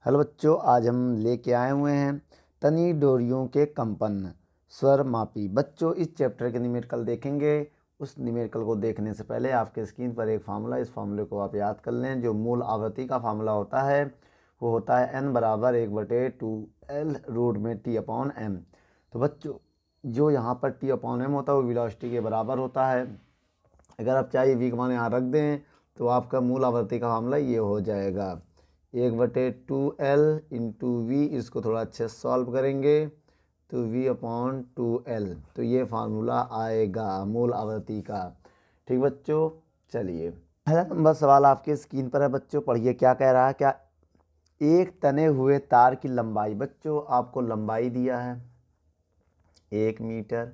Hello बच्चों, आज हम लेके आए हुए हैं तनी डोरियों के कंपन स्वर मापी। बच्चों, इस चैप्टर के न्यूमेरिकल देखेंगे। उस न्यूमेरिकल को देखने से पहले आपके स्क्रीन पर एक फार्मूला, इस फार्मूले को आप याद कर लें। जो मूल आवृत्ति का फार्मूला होता है वो होता है n बराबर 1/2L रूट में T/m। तो बच्चों, जो यहाँ पर T/m होता है वो वेलोसिटी के बराबर होता है। अगर आप चाहिए v का मान यहाँ रख दें तो आपका मूल आवृत्ति का फार्मूला ये हो जाएगा 1/2L इंटू वी। इसको थोड़ा अच्छे से सॉल्व करेंगे तो v/2L, तो ये फार्मूला आएगा मूल आवृत्ति का। ठीक बच्चों, चलिए पहला नंबर सवाल आपके स्क्रीन पर है। बच्चों पढ़िए क्या कह रहा है। क्या एक तने हुए तार की लंबाई, बच्चों आपको लंबाई दिया है 1 मीटर।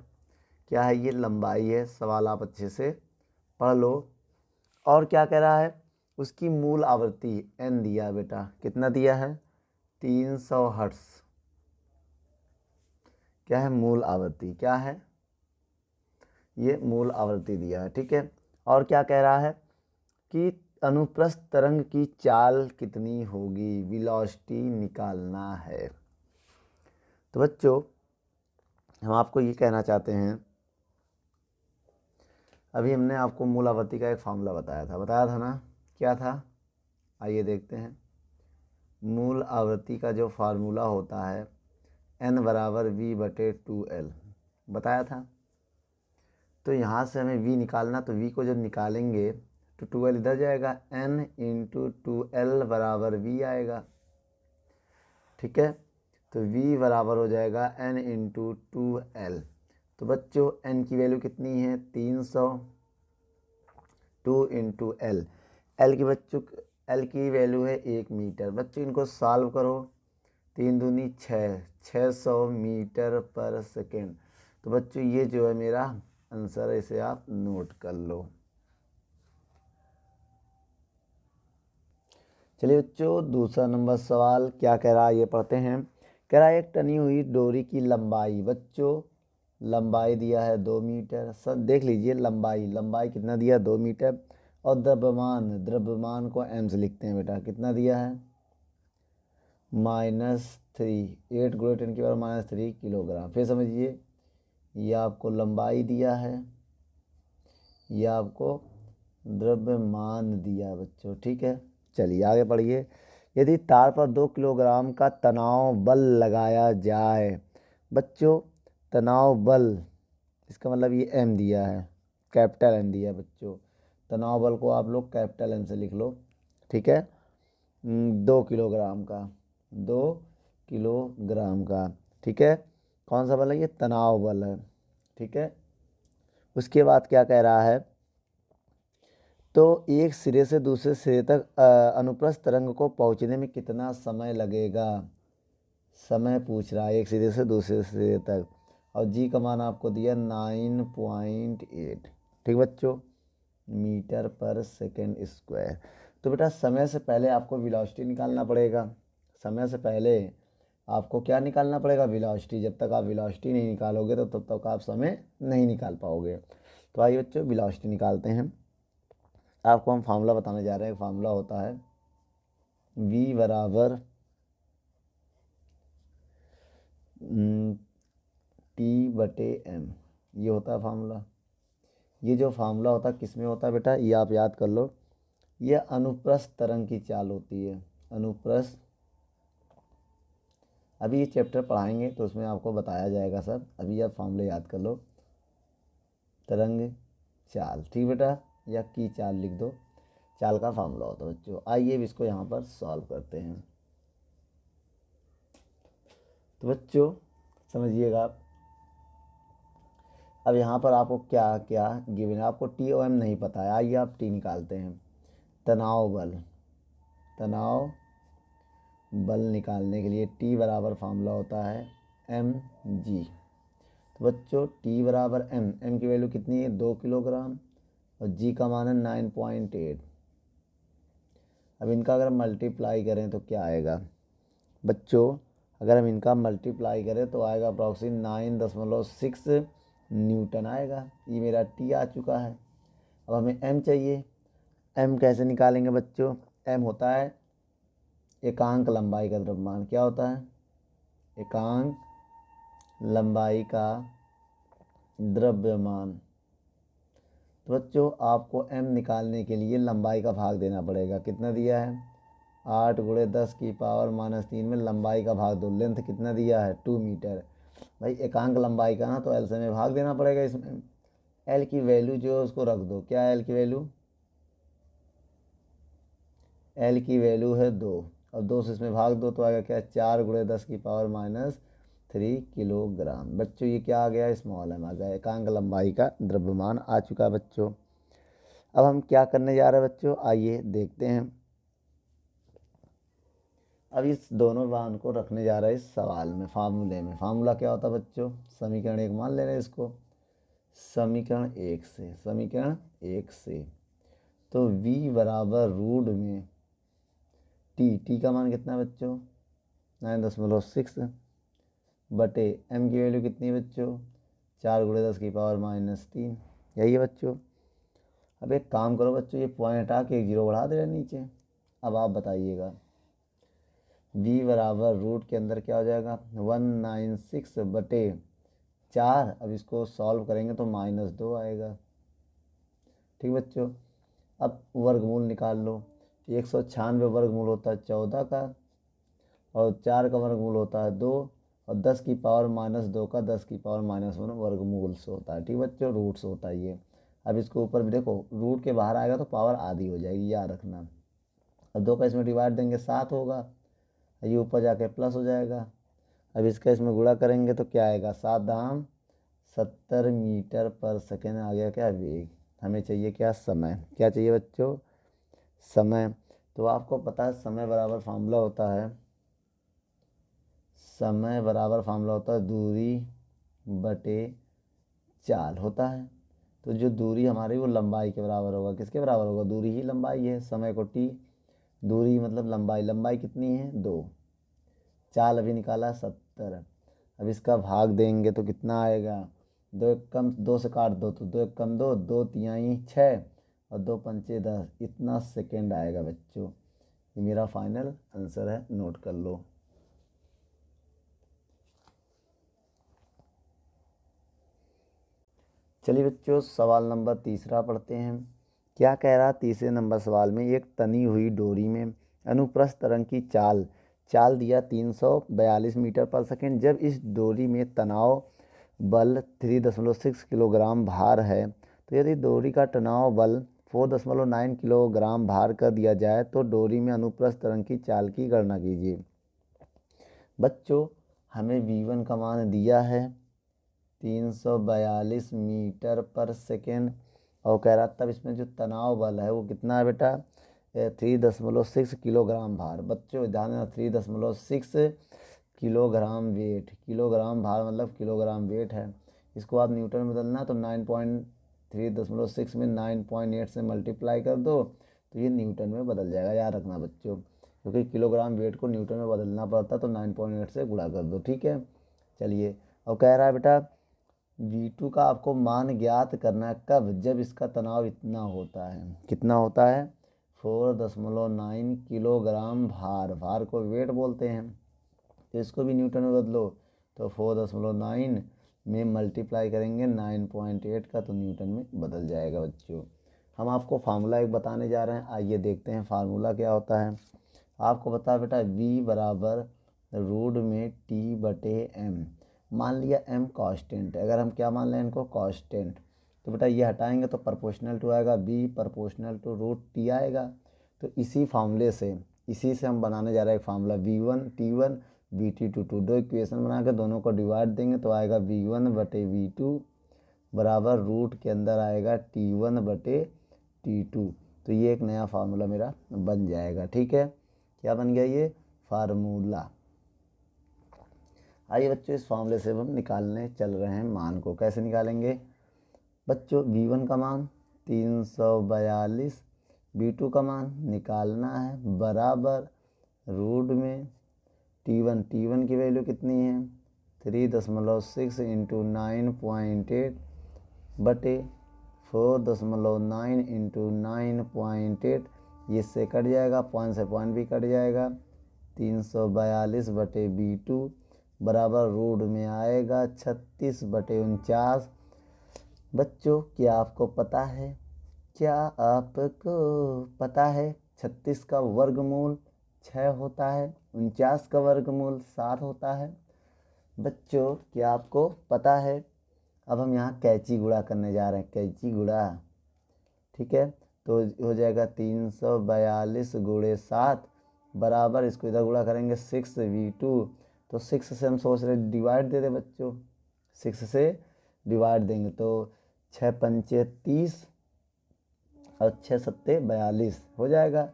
क्या है ये? लंबाई है। सवाल आप अच्छे से पढ़ लो। और क्या कह रहा है? उसकी मूल आवृत्ति n दिया है बेटा। कितना दिया है? 300 हर्ट्ज। क्या है? मूल आवृत्ति। क्या है? ये मूल आवृत्ति दिया है। ठीक है। और क्या कह रहा है कि अनुप्रस्थ तरंग की चाल कितनी होगी, वेलोसिटी निकालना है। तो बच्चों हम आपको ये कहना चाहते हैं, अभी हमने आपको मूल आवृत्ति का एक फार्मूला बताया था ना? क्या था? आइए देखते हैं। मूल आवृत्ति का जो फार्मूला होता है n बराबर v/2L बताया था। तो यहाँ से हमें v निकालना, तो v को जब निकालेंगे तो 2L इधर जाएगा, n इंटू 2L बराबर v आएगा। ठीक है। तो v बराबर हो जाएगा n इंटू 2L। तो बच्चों n की वैल्यू कितनी है? 300। 2 इंटू L, L की बच्चों L की वैल्यू है 1 मीटर। बच्चों इनको सॉल्व करो। 3 दूनी 6, 600 मीटर पर सेकेंड। तो बच्चों ये जो है मेरा आंसर है, इसे आप नोट कर लो। चलिए बच्चों दूसरा नंबर सवाल क्या कह रहा है ये पढ़ते हैं। कह रहा है एक टनी हुई डोरी की लंबाई। बच्चों लंबाई दिया है 2 मीटर। सब देख लीजिए, लंबाई कितना दिया? 2 मीटर। और द्रव्यमान को m से लिखते हैं बेटा। कितना दिया है? -3, 8 × 10⁻³ किलोग्राम। फिर समझिए, ये आपको लंबाई दिया है, यह आपको द्रव्यमान दिया बच्चों। ठीक है। चलिए आगे बढ़िए। यदि तार पर 2 किलोग्राम का तनाव बल लगाया जाए। बच्चों तनाव बल, इसका मतलब ये m दिया है, कैपिटल M दिया है बच्चों। तनाव बल को आप लोग कैपिटल M से लिख लो। ठीक है। 2 किलोग्राम का, 2 किलोग्राम का। ठीक है। कौन सा बल है? ये तनाव बल है। ठीक है। उसके बाद क्या कह रहा है? तो एक सिरे से दूसरे सिरे तक अनुप्रस्थ तरंग को पहुंचने में कितना समय लगेगा? समय पूछ रहा है, एक सिरे से दूसरे सिरे तक। और जी का मान आपको दिया 9.8। ठीक बच्चों, मीटर पर सेकेंड स्क्वायर। तो बेटा समय से पहले आपको वेलोसिटी निकालना पड़ेगा। समय से पहले आपको क्या निकालना पड़ेगा? वेलोसिटी। जब तक आप वेलोसिटी नहीं निकालोगे तो तब तक आप समय नहीं निकाल पाओगे। तो आइए बच्चों वेलोसिटी निकालते हैं। आपको हम फार्मूला बताने जा रहे हैं। फार्मूला होता है v बराबर T/m। ये होता है फार्मूला। ये जो फार्मूला होता है किस में होता है बेटा? ये आप याद कर लो। ये अनुप्रस्थ तरंग की चाल होती है। अनुप्रस्थ, अभी ये चैप्टर पढ़ाएंगे तो उसमें आपको बताया जाएगा सब। अभी आप फार्मूले याद कर लो। तरंग चाल, ठीक बेटा, या की चाल लिख दो। चाल का फार्मूला होता है बच्चों। आइए इसको यहाँ पर सॉल्व करते हैं। तो बच्चों समझिएगा आप। अब यहाँ पर आपको क्या क्या गिवन है? आपको T/m नहीं पता है। आइए आप T निकालते हैं। तनाव बल, तनाव बल निकालने के लिए T बराबर फार्मूला होता है mg। तो बच्चों T बराबर m की वैल्यू कितनी है? 2 किलोग्राम। और g का मान है 9.8। अब इनका अगर मल्टीप्लाई करें तो क्या आएगा बच्चों? अगर हम इनका मल्टीप्लाई करें तो आएगा अप्रॉक्सीमेट 9.6 न्यूटन आएगा। ये मेरा T आ चुका है। अब हमें m चाहिए। m कैसे निकालेंगे बच्चों? m होता है एकांक लंबाई का द्रव्यमान क्या होता है, एकांक लंबाई का द्रव्यमान। तो बच्चों आपको m निकालने के लिए लंबाई का भाग देना पड़ेगा। कितना दिया है, 8 × 10⁻³ में लंबाई का भाग दो। लेंथ कितना दिया है, 2 मीटर। भाई एकांक लंबाई का ना, तो एल से में भाग देना पड़ेगा। इसमें एल की वैल्यू जो है उसको रख दो। क्या है एल की वैल्यू, एल की वैल्यू है 2, और 2 से इसमें भाग दो तो आएगा क्या, 4 × 10⁻³ किलोग्राम। बच्चों ये क्या आ गया, स्मॉल एम आ गया। एकांक लंबाई का द्रव्यमान आ चुका है बच्चों। अब हम क्या करने जा रहे हैं बच्चों, आइए देखते हैं। अब इस दोनों मान को रखने जा रहे हैं इस सवाल में, फार्मूले में। फार्मूला क्या होता है बच्चों, समीकरण 1 मान ले रहे हैं इसको, समीकरण 1 से तो v बराबर रूट में टी का मान कितना है बच्चों, 9.6 बटे m की वैल्यू कितनी है बच्चों, 4 × 10⁻³ यही है बच्चों। अब एक काम करो बच्चों, ये पॉइंट हटा के 1 0 बढ़ा दे रहे नीचे। अब आप बताइएगा, v बराबर रूट के अंदर क्या हो जाएगा, 196 बटे 4। अब इसको सॉल्व करेंगे तो -2 आएगा। ठीक बच्चों, अब वर्गमूल निकाल लो। 196 वर्गमूल होता है 14 का, और 4 का वर्गमूल होता है 2, और 10⁻−2 का 10⁻−1 वर्गमूल से होता है। ठीक बच्चों, रूट से होता है ये। अब इसको ऊपर भी देखो, रूट के बाहर आएगा तो पावर आधी हो जाएगी, याद रखना। अब 2 का इसमें डिवाइड देंगे 7 होगा, ये ऊपर जाके प्लस हो जाएगा। अब इसका इसमें गुणा करेंगे तो क्या आएगा, 7 दाम 70 मीटर पर सेकेंड आ गया क्या, वेग। हमें चाहिए क्या, समय। क्या चाहिए बच्चों, समय। तो आपको पता है समय बराबर फार्मूला होता है, समय बराबर फार्मूला होता है दूरी बटे चाल होता है। तो जो दूरी हमारी वो लंबाई के बराबर होगा। किसके बराबर होगा, दूरी ही लंबाई है। समय को टी, दूरी मतलब लंबाई, लंबाई कितनी है 2, चाल अभी निकाला 70। अब इसका भाग देंगे तो कितना आएगा, 2 1 कम 2 से काट दो तो 2 1 कम 2, 2 3 6 और 2 पंचे 10, इतना सेकेंड आएगा बच्चों। ये मेरा फाइनल आंसर है, नोट कर लो। चलिए बच्चों सवाल नंबर तीसरा पढ़ते हैं। क्या कह रहा, तीसरे नंबर सवाल में, एक तनी हुई डोरी में अनुप्रस्थ तरंग की चाल दिया 342 मीटर पर सेकेंड। जब इस डोरी में तनाव बल 3.6 किलोग्राम भार है, तो यदि डोरी का तनाव बल 4.9 किलोग्राम भार कर दिया जाए तो डोरी में अनुप्रस्थ तरंग की चाल की गणना कीजिए। बच्चों हमें v1 का मान दिया है 342 मीटर पर सेकेंड, और कह रहा तब इसमें जो तनाव बल है वो कितना है बेटा, 3.6 किलोग्राम भार। बच्चों ध्यान देना, 3.6 किलोग्राम वेट, किलोग्राम भार मतलब किलोग्राम वेट है। इसको आप न्यूटन में बदलना तो 3.6 में 9.8 से मल्टीप्लाई कर दो तो ये न्यूटन में बदल जाएगा, याद रखना बच्चों। क्योंकि किलोग्राम वेट को न्यूटन में बदलना पड़ता तो 9.8 से गुणा कर दो। ठीक है, चलिए। अब कह रहा है बेटा V2 का आपको मान ज्ञात करना है कब, जब इसका तनाव इतना होता है। कितना होता है, 4.9 किलोग्राम भार को वेट बोलते हैं। तो इसको भी न्यूटन में बदलो तो 4.9 में मल्टीप्लाई करेंगे 9.8 का तो न्यूटन में बदल जाएगा बच्चों। हम आपको फार्मूला एक बताने जा रहे हैं, आइए देखते हैं फार्मूला क्या होता है। आपको बता बेटा v बराबर रूट में टी बटे एम। मान लिया m कांस्टेंट है, अगर हम क्या मान लें इनको, कांस्टेंट, तो बेटा ये हटाएंगे तो प्रोपोर्शनल टू आएगा, b proportional to root T आएगा। तो इसी फार्मूले से, इसी से हम बनाने जा रहे हैं एक फार्मूला v1 t1 vt2 दो इक्वेशन बना के दोनों को डिवाइड देंगे तो आएगा v1 बटे v2 बराबर रूट के अंदर आएगा t1 बटे t2। तो ये एक नया फार्मूला मेरा बन जाएगा। ठीक है, क्या बन गया ये फार्मूला। आइए बच्चों इस फार्मूले से हम निकालने चल रहे हैं मान को। कैसे निकालेंगे बच्चों, v1 का मान 342, v2 का मान निकालना है बराबर रूट में t1 की वैल्यू कितनी है 3.6 इंटू 9.8 बटे 4.9 इंटू 9.8, ये इससे कट जाएगा, पॉइंट से पॉइंट भी कट जाएगा, 342/B2 बराबर रूट में आएगा 36/49। बच्चों क्या आपको पता है, 36 का वर्गमूल 6 होता है, 49 का वर्गमूल 7 होता है। बच्चों क्या आपको पता है, अब हम यहाँ कैंची गुणा करने जा रहे हैं, कैंची गुणा, ठीक है। तो हो जाएगा 342 गुणे 7 बराबर, इसको इधर गुणा करेंगे 6V2। तो 6 से हम सोच रहे डिवाइड दे दे बच्चों, 6 से डिवाइड देंगे तो 6 पंचे 30 और 6 सत्ते 42 हो जाएगा।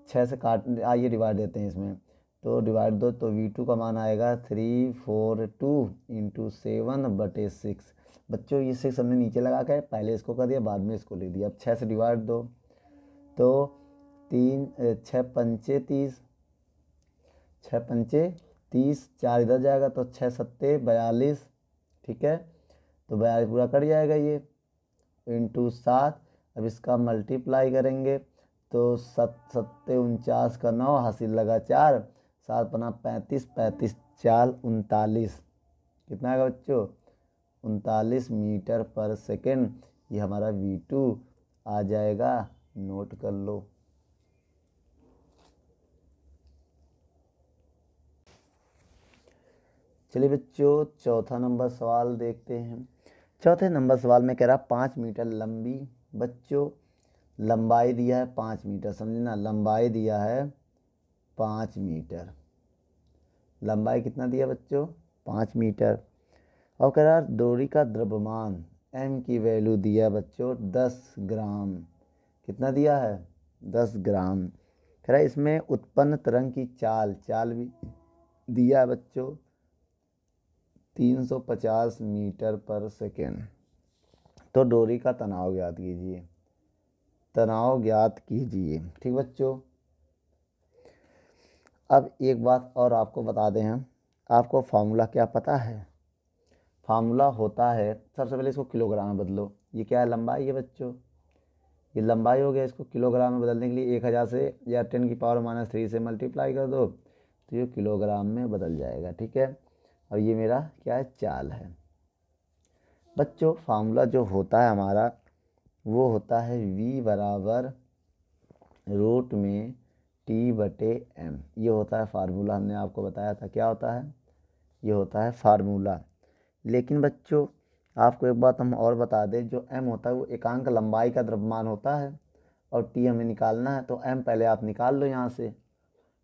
6 से काट, आइए डिवाइड देते हैं इसमें, तो डिवाइड दो तो V2 का मान आएगा 342 × 7/6। बच्चों ये 6 हमने नीचे लगा के पहले इसको कर दिया, बाद में इसको लिख दिया। अब 6 से डिवाइड दो तो 6 पंचे 30, 6 पंचे 30, 4 इधर जाएगा तो 6 सत्ते 42, ठीक है। तो 42 पूरा कट जाएगा ये, इंटू 7। अब इसका मल्टीप्लाई करेंगे तो 7 सत्ते 49 का 9, हासिल लगा 4, 7 पना 35, 35 4 39, कितना आएगा बच्चों 39 मीटर पर सेकेंड। ये हमारा V2 आ जाएगा, नोट कर लो। चलिए बच्चों चौथा नंबर सवाल देखते हैं। चौथे नंबर सवाल में कह रहा 5 मीटर लंबी, बच्चों लंबाई दिया है 5 मीटर, समझना लंबाई दिया है 5 मीटर, लंबाई कितना दिया बच्चों 5 मीटर। और कह रहा डोरी का द्रव्यमान m की वैल्यू दिया बच्चों 10 ग्राम, कितना दिया है 10 ग्राम। कह रहा इसमें उत्पन्न तरंग की चाल भी दिया है बच्चों 350 मीटर पर सेकेंड। तो डोरी का तनाव ज्ञात कीजिए, तनाव ज्ञात कीजिए, ठीक बच्चों। अब एक बात और आपको बता दें हम, आपको फार्मूला क्या पता है, फार्मूला होता है, सबसे पहले इसको किलोग्राम में बदलो, ये क्या है लंबाई है बच्चों, ये लंबाई हो गया, इसको किलोग्राम में बदलने के लिए 1000 से या 10⁻³ से मल्टीप्लाई कर दो तो ये किलोग्राम में बदल जाएगा, ठीक है। और ये मेरा क्या है चाल है बच्चों। फार्मूला जो होता है हमारा वो होता है V बराबर रूट में T/m, ये होता है फार्मूला, हमने आपको बताया था क्या होता है, ये होता है फार्मूला। लेकिन बच्चों आपको एक बात हम और बता दें, जो m होता है वो एकांक लंबाई का द्रव्यमान होता है और t हमें निकालना है, तो m पहले आप निकाल लो यहाँ से,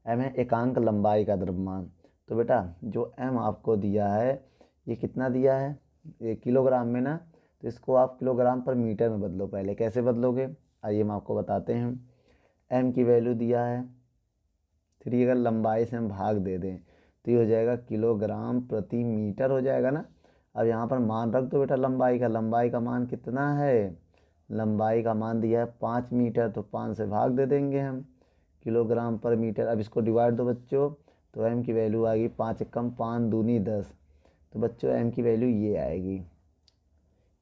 m है एकांक लंबाई का द्रव्यमान। तो बेटा जो m आपको दिया है ये कितना दिया है, ये किलोग्राम में ना, तो इसको आप किलोग्राम पर मीटर में बदलो। पहले कैसे बदलोगे आइए हम आपको बताते हैं। m की वैल्यू दिया है 3, अगर लंबाई से हम भाग दे दें तो ये हो जाएगा किलोग्राम प्रति मीटर हो जाएगा ना। अब यहाँ पर मान रख दो बेटा लंबाई का मान कितना है, लंबाई का मान दिया है 5 मीटर, तो 5 से भाग दे देंगे हम, किलोग्राम पर मीटर। अब इसको डिवाइड दो बच्चों तो m की वैल्यू आएगी 5 एकम 5 दूनी 10, तो बच्चों m की वैल्यू ये आएगी,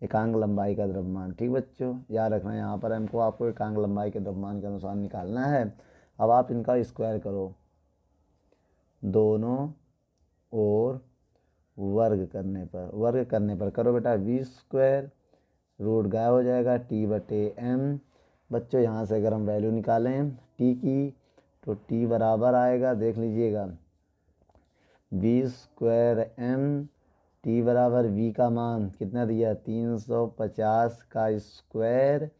एकांक लंबाई का द्रव्यमान, ठीक बच्चों याद रखना यहाँ पर m को आपको एकांक लंबाई के द्रव्यमान के अनुसार निकालना है। अब आप इनका स्क्वायर करो, दोनों और वर्ग करने पर करो बेटा V², रूट गायब हो जाएगा T/m। बच्चों यहाँ से अगर हम वैल्यू निकालें t की तो t बराबर आएगा, देख लीजिएगा V²m, t बराबर v का मान कितना दिया 350 का स्क्वायर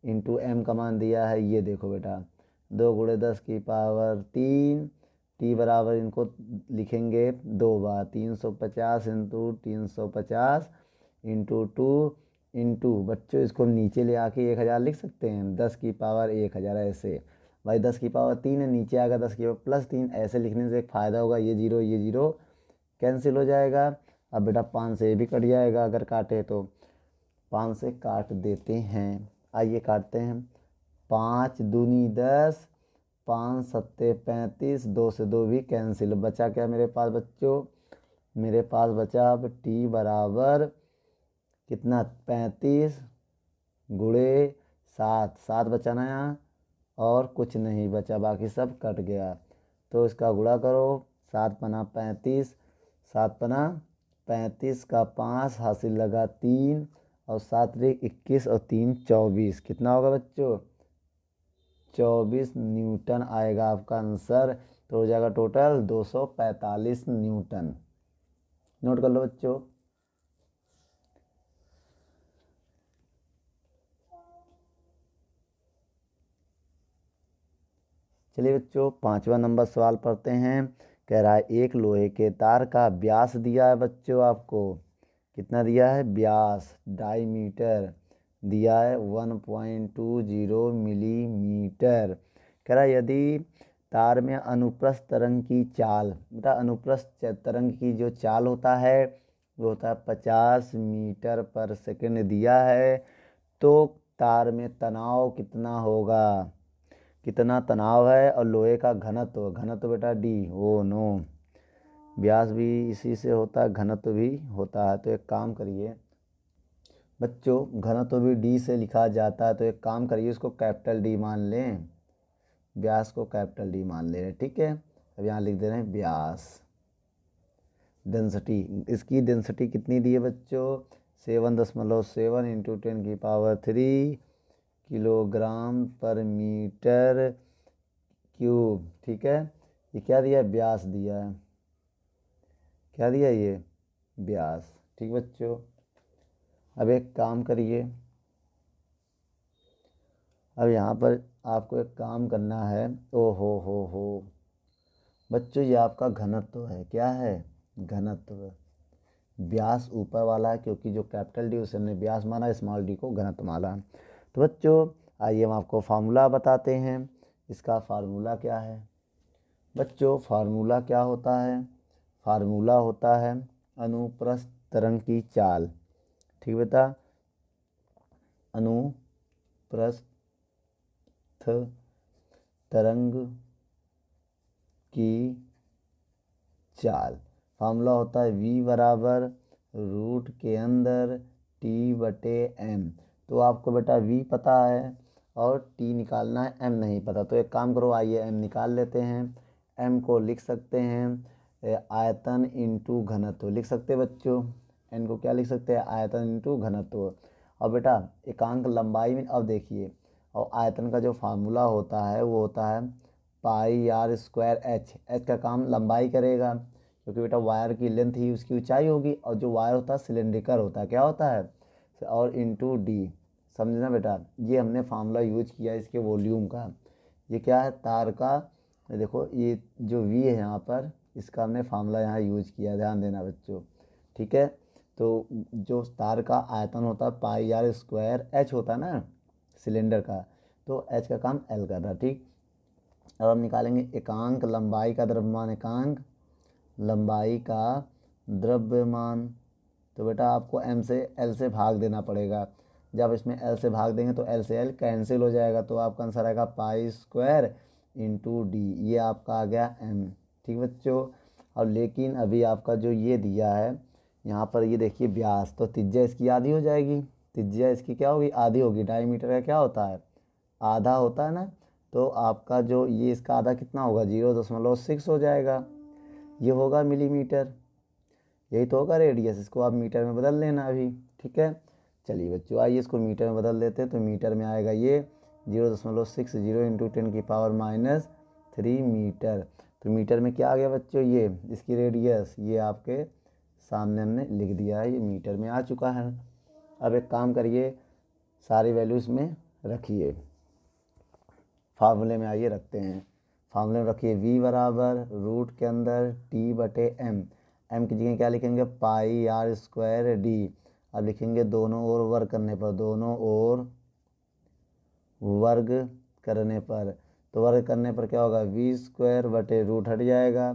इंटू m का मान दिया है, ये देखो बेटा 2 × 10⁻³ t बराबर इनको लिखेंगे 2 बार 350 × 350 × 2 इंटू बच्चों इसको नीचे ले आके 1000 लिख सकते हैं, 10⁻1000 ऐसे, भाई 10⁻3 है नीचे आएगा 10⁻+3, ऐसे लिखने से एक फ़ायदा होगा, ये जीरो कैंसिल हो जाएगा। अब बेटा 5 से ये भी कट जाएगा, अगर काटे तो 5 से काट देते हैं, आइए काटते हैं, 5 दूनी 10, 5 सत्ते 35, 2 से 2 भी कैंसिल, बचा क्या मेरे पास बच्चों, मेरे पास बचा अब t बराबर कितना 35 × 7 बचा ना यहाँ, और कुछ नहीं बचा, बाकी सब कट गया, तो इसका गुणा करो, 7 पना 35, 7 पना 35 का 5 हासिल लगा 3 और 7 रे 21 और 3 24, कितना होगा बच्चों? 24 न्यूटन आएगा आपका आंसर। तो हो जाएगा टोटल 245 न्यूटन। नोट कर लो बच्चों। चलिए बच्चों 5वां नंबर सवाल पढ़ते हैं। कह रहा है एक लोहे के तार का व्यास दिया है बच्चों आपको, कितना दिया है? व्यास डायमीटर दिया है 1.20 मिलीमीटर। कह रहा है यदि तार में अनुप्रस्थ तरंग की चाल, बेटा अनुप्रस्थ तरंग की जो चाल होता है वो होता है 50 मीटर पर सेकंड दिया है, तो तार में तनाव कितना होगा? कितना तनाव है? और लोहे का घनत्व, घनत्व बेटा डी, ओ नो, व्यास भी इसी से होता है, घनत्व भी होता है। तो एक काम करिए बच्चों, घनत्व भी डी से लिखा जाता है, तो एक काम करिए इसको कैपिटल डी मान लें, व्यास को कैपिटल डी मान ले रहे, ठीक है। अब यहाँ लिख दे रहे हैं व्यास। डेंसिटी, इसकी डेंसिटी कितनी दी है बच्चों? 7.7 इंटू 10⁻³ किलोग्राम पर मीटर क्यूब, ठीक है। ये क्या दिया है? व्यास दिया है। क्या दिया ये? व्यास, ठीक बच्चों। अब एक काम करिए, अब यहाँ पर आपको एक काम करना है। ओ हो बच्चों, ये आपका घनत्व है। क्या है? घनत्व। व्यास ऊपर वाला है क्योंकि जो कैपिटल डी उसे हमने व्यास माना, स्मॉल डी को घनत्व माना। तो बच्चों आइए हम आपको फार्मूला बताते हैं। इसका फार्मूला क्या है बच्चों? फार्मूला क्या होता है? फार्मूला होता है अनुप्रस्थ तरंग की चाल, ठीक बेटा। अनुप्रस्थ तरंग की चाल, फार्मूला होता है v बराबर रूट के अंदर t/m। तो आपको बेटा v पता है और t निकालना है, m नहीं पता। तो एक काम करो, आइए m निकाल लेते हैं। m को लिख सकते हैं आयतन इंटू घनत्व, लिख सकते हैं बच्चों। n को क्या लिख सकते हैं? आयतन इंटू घनत्व। और बेटा एकांक लंबाई में, अब देखिए, और आयतन का जो फार्मूला होता है वो होता है πr² h का काम लंबाई करेगा, क्योंकि बेटा वायर की लेंथ ही उसकी ऊंचाई होगी, और जो वायर होता है सिलेंड्रिकल होता है, क्या होता है? और इंटू डी, समझना बेटा। ये हमने फार्मूला यूज किया इसके वॉल्यूम का। ये क्या है? तार का, देखो ये जो वी है यहाँ पर, इसका हमने फार्मूला यहाँ यूज किया, ध्यान देना बच्चों, ठीक है। तो जो तार का आयतन होता है πr² h होता है ना सिलेंडर का, तो h का काम l कर रहा है, ठीक। अब हम निकालेंगे एकांक लंबाई का द्रव्यमान, एकांक लंबाई का द्रव्यमान। तो बेटा आपको m से l से भाग देना पड़ेगा। जब इसमें l से भाग देंगे तो l से l कैंसिल हो जाएगा, तो आपका आंसर आएगा π² इंटू डी, ये आपका आ गया m, ठीक बच्चों। और लेकिन अभी आपका जो ये दिया है यहाँ पर, ये देखिए व्यास, तो त्रिज्या इसकी आधी हो जाएगी। त्रिज्या इसकी क्या होगी? आधी होगी। डायमीटर का क्या होता है? आधा होता है ना। तो आपका जो ये इसका आधा कितना होगा? 0.6 हो जाएगा। ये होगा मिलीमीटर, यही तो होगा रेडियस। इसको आप मीटर में बदल लेना अभी, ठीक है। चलिए बच्चों आइए इसको मीटर में बदल देते हैं। तो मीटर में आएगा ये 0.60 इंटू 10⁻³ मीटर। तो मीटर में क्या आ गया बच्चों? ये इसकी रेडियस, ये आपके सामने हमने लिख दिया है, ये मीटर में आ चुका है। अब एक काम करिए, सारी वैल्यूज में रखिए, फार्मूले में आइए रखते हैं। फार्मूले में रखिए v बराबर रूट के अंदर t/m, m की जगह क्या लिखेंगे? πr²d। अब लिखेंगे दोनों ओर वर्ग करने पर, दोनों ओर वर्ग करने पर, तो वर्ग करने पर क्या होगा? v² रूट हट जाएगा,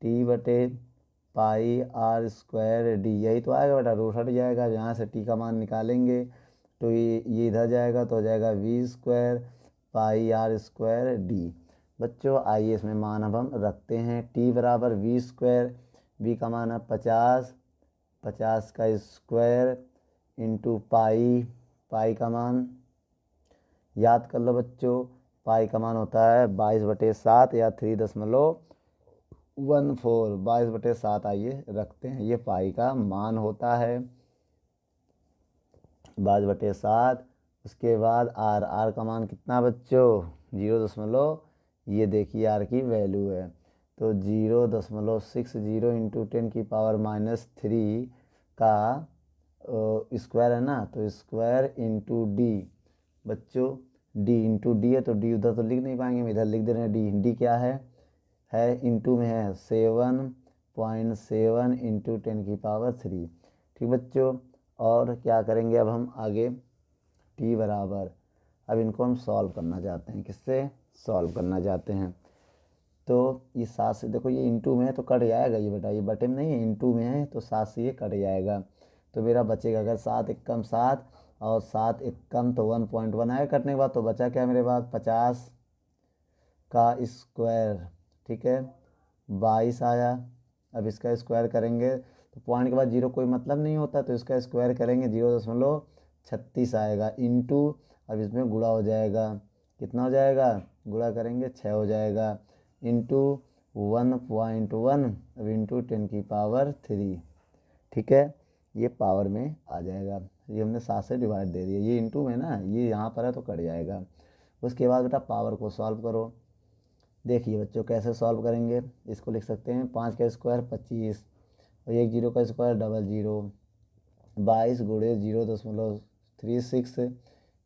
t/πr²d, यही तो आएगा बेटा, रूट हट जाएगा। यहाँ से t का मान निकालेंगे तो ये इधर जाएगा, तो हो जाएगा v² πr²d। बच्चों आइए इसमें मान अब हम रखते हैं। t बराबर v², v का मान है 50, 50 का स्क्वायर इंटू पाई, पाई का मान याद कर लो बच्चों, पाई का मान होता है 22/7 या 3.14। 22/7 आइए रखते हैं, ये पाई का मान होता है 22/7। उसके बाद आर का मान कितना बच्चों 0, ये देखिए आर की वैल्यू है तो 0.60 इंटू 10⁻³ का स्क्वायर है ना, तो स्क्वायर इंटू डी बच्चों, डी इंटू डी है तो डी उधर तो लिख नहीं पाएंगे, हम इधर लिख दे रहे हैं डी क्या है इंटू में है 7.7 इंटू 10⁻³ ठीक बच्चों। और क्या करेंगे अब हम आगे टी बराबर, अब इनको हम सॉल्व करना चाहते हैं, किससे सॉल्व करना चाहते हैं तो ये 7 से देखो ये इंटू में है तो कट जाएगा, ये बेटा ये बटे में नहीं है इंटू में है तो 7 से ये कट जाएगा तो मेरा बचेगा अगर 7 एकम 7 और 7 एकम तो 1.1 आएगा कटने के बाद, तो बचा क्या मेरे पास 50 का स्क्वायर ठीक है 22 आया। अब इसका स्क्वायर करेंगे तो पॉइंट के बाद 0 कोई मतलब नहीं होता तो इसका स्क्वायर करेंगे 0.36 आएगा इंटू, अब इसमें गुणा हो जाएगा, कितना हो जाएगा गुणा करेंगे 6 हो जाएगा इंटू 1.1 अब इंटू 10⁻³ ठीक है, ये पावर में आ जाएगा। ये हमने 7 से डिवाइड दे दिया, ये इंटू में ना ये यहाँ पर है तो कट जाएगा। उसके बाद बेटा पावर को सॉल्व करो। देखिए बच्चों कैसे सॉल्व करेंगे, इसको लिख सकते हैं 5 का स्क्वायर 25 और 1 0 का स्क्वायर 00, 22 गुणे 0.36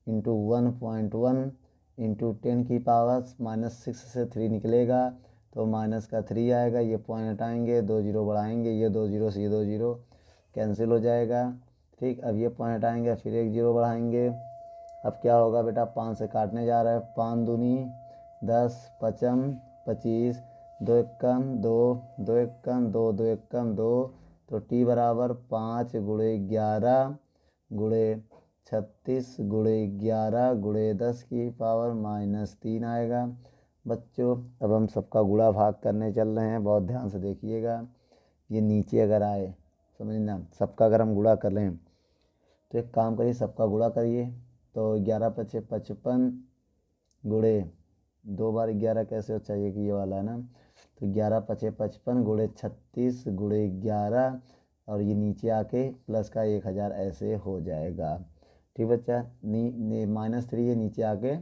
इंटू 1.1 इंटू 10⁻⁻6 से 3 निकलेगा तो माइनस का 3 आएगा, ये पॉइंट हटाएंगे 2 0 बढ़ाएंगे, ये 2 0 से ये 2 0 कैंसिल हो जाएगा ठीक। अब ये पॉइंट हटाएंगे फिर 1 0 बढ़ाएंगे, अब क्या होगा बेटा 5 से काटने जा रहा है, 5 दूनी 10 पचम 25 2 एकम 2 2 एकम 2 2 एकम 2 तो टी बराबर 5 गुणे 11 गुणे 36 गुणे 11 गुणे 10⁻³ आएगा बच्चों। अब हम सबका गुणा भाग करने चल रहे हैं, बहुत ध्यान से देखिएगा। ये नीचे अगर आए समझना, सबका अगर हम गुणा कर रहे हैं तो एक काम करिए सबका गुणा करिए तो 11 × 5 = 55 गुणे 2 बार 11 कैसे हो चाहिए कि ये वाला है ना, तो 11 × 5 = 55 गुणे 36 गुणे 11 और ये नीचे आके प्लस का 1000 ऐसे हो जाएगा ठीक बच्चा। -3 ये नीचे आके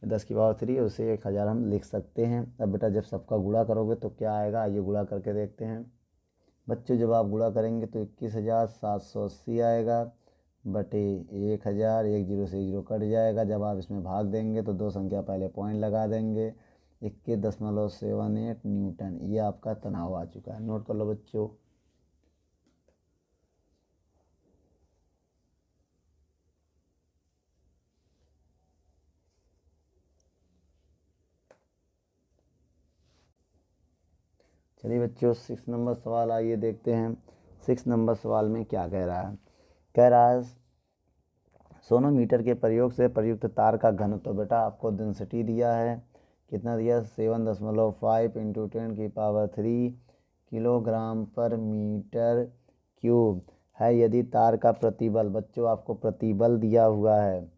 10⁻³ उसे 1000 हम लिख सकते हैं। अब बेटा जब सबका गुणा करोगे तो क्या आएगा, ये गुणा करके देखते हैं बच्चों। जब आप गुणा करेंगे तो 21,780 आएगा बटे 1000, 1 0 से 0 कट जाएगा। जब आप इसमें भाग देंगे तो 2 संख्या पहले पॉइंट लगा देंगे, 21.78 न्यूटन, ये आपका तनाव आ चुका है। नोट कर लो बच्चों। चलिए बच्चों 6 नंबर सवाल आइए देखते हैं। 6 नंबर सवाल में क्या कह रहा है, कह रहा है सोनोमीटर के प्रयोग से प्रयुक्त तार का घनत्व, तो बेटा आपको डेंसिटी दिया है, कितना दिया 7.5 इंटू 10⁻³ किलोग्राम पर मीटर क्यूब है। यदि तार का प्रतिबल, बच्चों आपको प्रतिबल दिया हुआ है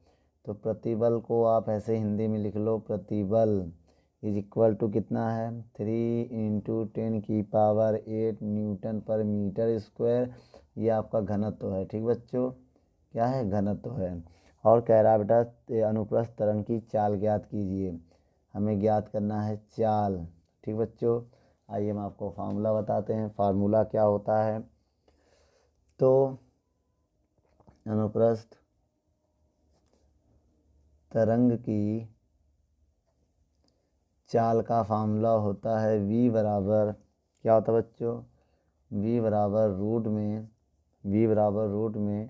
तो प्रतिबल को आप ऐसे हिंदी में लिख लो, प्रतिबल इज इक्वल टू कितना है 3 इंटू 10⁸ न्यूटन पर मीटर स्क्वायर, ये आपका घनत्व है ठीक बच्चों, क्या है घनत्व है। और कह रहा बेटा अनुप्रस्थ तरंग की चाल ज्ञात कीजिए, हमें ज्ञात करना है चाल ठीक बच्चों। आइए हम आपको फार्मूला बताते हैं, फार्मूला क्या होता है तो अनुप्रस्थ तरंग की चाल का फार्मूला होता है v बराबर क्या होता है बच्चों, v बराबर रूट में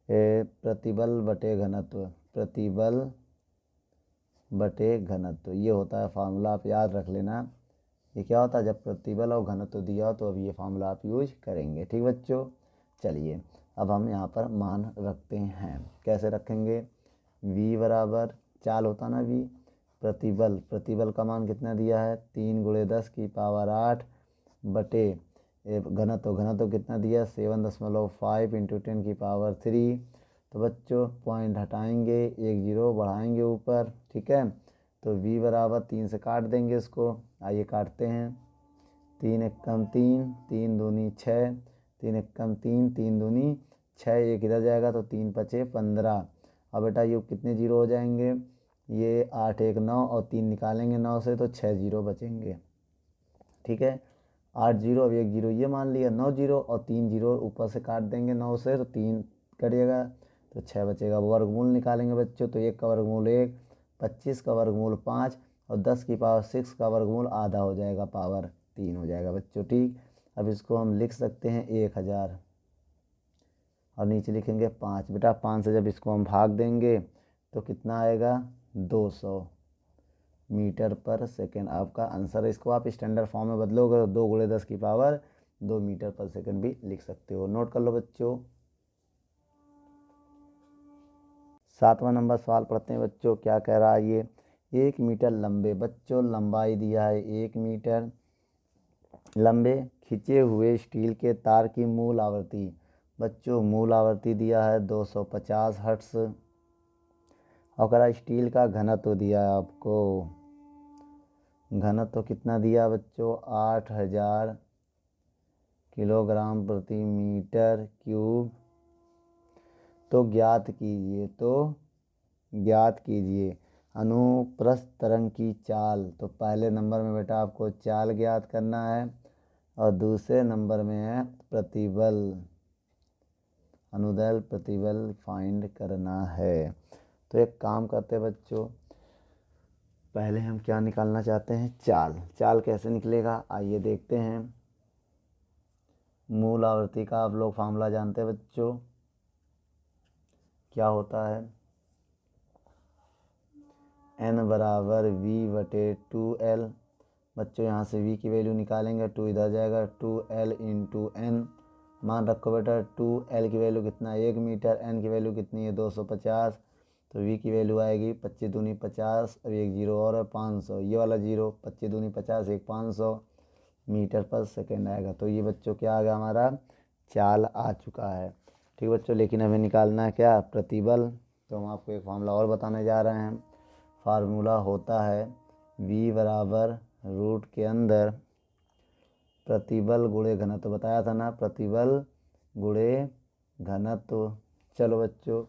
प्रतिबल बटे घनत्व, प्रतिबल बटे घनत्व, ये होता है फार्मूला, आप याद रख लेना। ये क्या होता है जब प्रतिबल और घनत्व दिया हो तो अब ये फार्मूला आप यूज करेंगे ठीक बच्चों। चलिए अब हम यहाँ पर मान रखते हैं, कैसे रखेंगे, v बराबर चाल होता ना v, प्रतिबल का मान कितना दिया है 3 × 10⁸ बटे घनत्व कितना दिया 7.5 इंटू 10⁻³ तो बच्चों पॉइंट हटाएंगे 1 0 बढ़ाएंगे ऊपर ठीक है, तो v बराबर 3 से काट देंगे इसको। आइए काटते हैं। 3 एकम 3, 3 दूनी 6, 3 एकम 3, 3 दूनी 6, एक इधर जाएगा तो 3 पचे 15। अब बेटा ये कितने जीरो हो जाएंगे, ये 8 1 9 और 3 निकालेंगे 9 से तो 6 जीरो बचेंगे। ठीक है, 8 जीरो, अब 1 जीरो ये मान लिया, 9 जीरो और 3 जीरो ऊपर से काट देंगे 9 से तो 3 कटेगा तो 6 बचेगा। वर्गमूल निकालेंगे बच्चों तो 1 का वर्गमूल 1, 25 का वर्गमूल 5 और 10 की पावर 6 का वर्गमूल आधा हो जाएगा, पावर 3 हो जाएगा बच्चों। ठीक, अब इसको हम लिख सकते हैं 1000 और नीचे लिखेंगे 5। बेटा 5 से जब इसको हम भाग देंगे तो कितना आएगा, 200 मीटर पर सेकेंड आपका आंसर है। इसको आप स्टैंडर्ड फॉर्म में बदलोगे तो 2 × 10 की पावर 2 मीटर पर सेकेंड भी लिख सकते हो। नोट कर लो बच्चों। 7वां नंबर सवाल पढ़ते हैं बच्चों, क्या कह रहा है ये। 1 मीटर लंबे, बच्चों लंबाई दिया है 1 मीटर लंबे खिंचे हुए स्टील के तार की मूल आवृत्ति, बच्चों मूल आवृत्ति दिया है 250 हर्ट्ज। और स्टील का घनत्व दिया है आपको, घनत्व कितना दिया बच्चों, 8000 किलोग्राम प्रति मीटर क्यूब। तो ज्ञात कीजिए अनुप्रस्थ तरंग की चाल। तो पहले नंबर में बेटा आपको चाल ज्ञात करना है और दूसरे नंबर में है प्रतिबल, अनुदैर्ध्य प्रतिबल फाइंड करना है। तो एक काम करते हैं बच्चों, पहले हम क्या निकालना चाहते हैं, चाल कैसे निकलेगा आइए देखते हैं। मूल आवृत्ति का आप लोग फार्मूला जानते हैं बच्चों, क्या होता है, n बराबर v/2l। बच्चों यहाँ से v की वैल्यू निकालेंगे, 2 इधर जाएगा, 2l × n। मान रखो बेटा 2l की वैल्यू कितना है 1 मीटर, n की वैल्यू कितनी है 250, तो v की वैल्यू आएगी 25 दूनी 50, अब 1 जीरो और है 500, ये वाला जीरो 25 दूनी 50 1 500 मीटर पर सेकेंड आएगा। तो ये बच्चों क्या आ गया, हमारा चाल आ चुका है। ठीक बच्चों, लेकिन हमें निकालना है क्या, प्रतिबल। तो हम आपको एक फार्मूला और बताने जा रहे हैं। फार्मूला होता है v बराबर रूट के अंदर प्रतिबल गुणे घनत्व, बताया था ना, प्रतिबल गुणे घनत्व। चलो बच्चों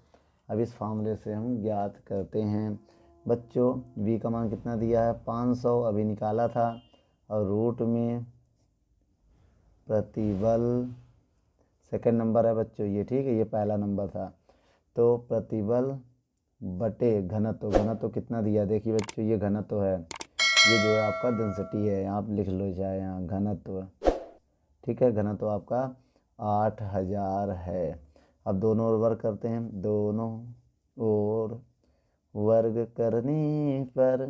अब इस फार्मूले से हम ज्ञात करते हैं। बच्चों v का मान कितना दिया है 500 अभी निकाला था, और रूट में प्रतिबल सेकंड नंबर है बच्चों ये, ठीक है, ये पहला नंबर था। तो प्रतिबल बटे घनत्व, घनत्व कितना दिया देखिए बच्चों, ये घनत्व है, ये जो है आपका डेंसिटी है, यहाँ आप लिख लो चाहे यहाँ घनत्व। ठीक है, घनत्व आपका 8000 है। अब दोनों ओर वर्ग करते हैं, दोनों ओर वर्ग करने पर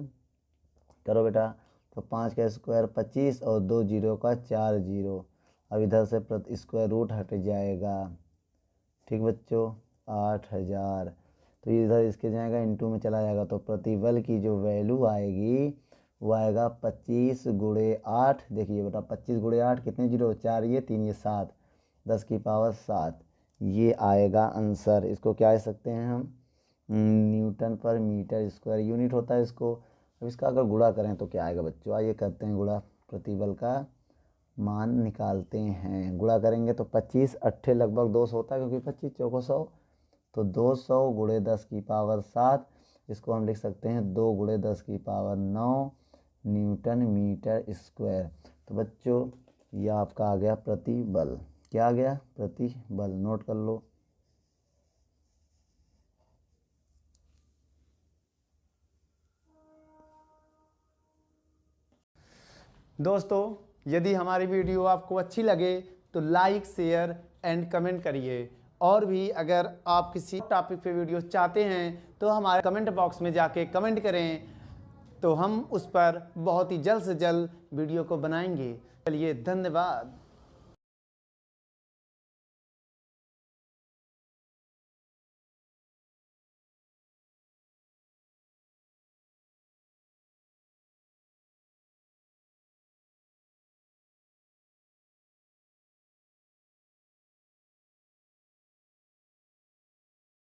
करो बेटा, तो 5 का स्क्वायर 25 और 2 जीरो का 4 जीरो। अब इधर से स्क्वायर रूट हट जाएगा। ठीक बच्चों 8000, तो इधर इसके जाएगा इंटू में चला जाएगा, तो प्रतिबल की जो वैल्यू आएगी वो आएगा 25 × 8। देखिए बेटा 25 × 8 कितने जीरो, 4 ये 3 ये 7, 10 की पावर 7, ये आएगा आंसर। इसको क्या कह सकते हैं हम, न्यूटन पर मीटर स्क्वायर यूनिट होता है इसको। अब इसका अगर गुणा करें तो क्या आएगा बच्चों, आइए करते हैं गुणा, प्रतिबल का मान निकालते हैं। गुणा करेंगे तो 25 8 लगभग 200 होता है, क्योंकि 25 चौको 100, तो 200 × 10 की पावर 7, इसको हम लिख सकते हैं 2 × 10 की पावर 9 न्यूटन मीटर स्क्वायर। तो बच्चों ये आपका आ गया प्रतिबल, क्या आ गया, प्रतिबल। नोट कर लो। दोस्तों यदि हमारी वीडियो आपको अच्छी लगे तो लाइक शेयर एंड कमेंट करिए, और भी अगर आप किसी टॉपिक पे वीडियो चाहते हैं तो हमारे कमेंट बॉक्स में जाके कमेंट करें, तो हम उस पर बहुत ही जल्द से जल्द वीडियो को बनाएंगे। चलिए धन्यवाद।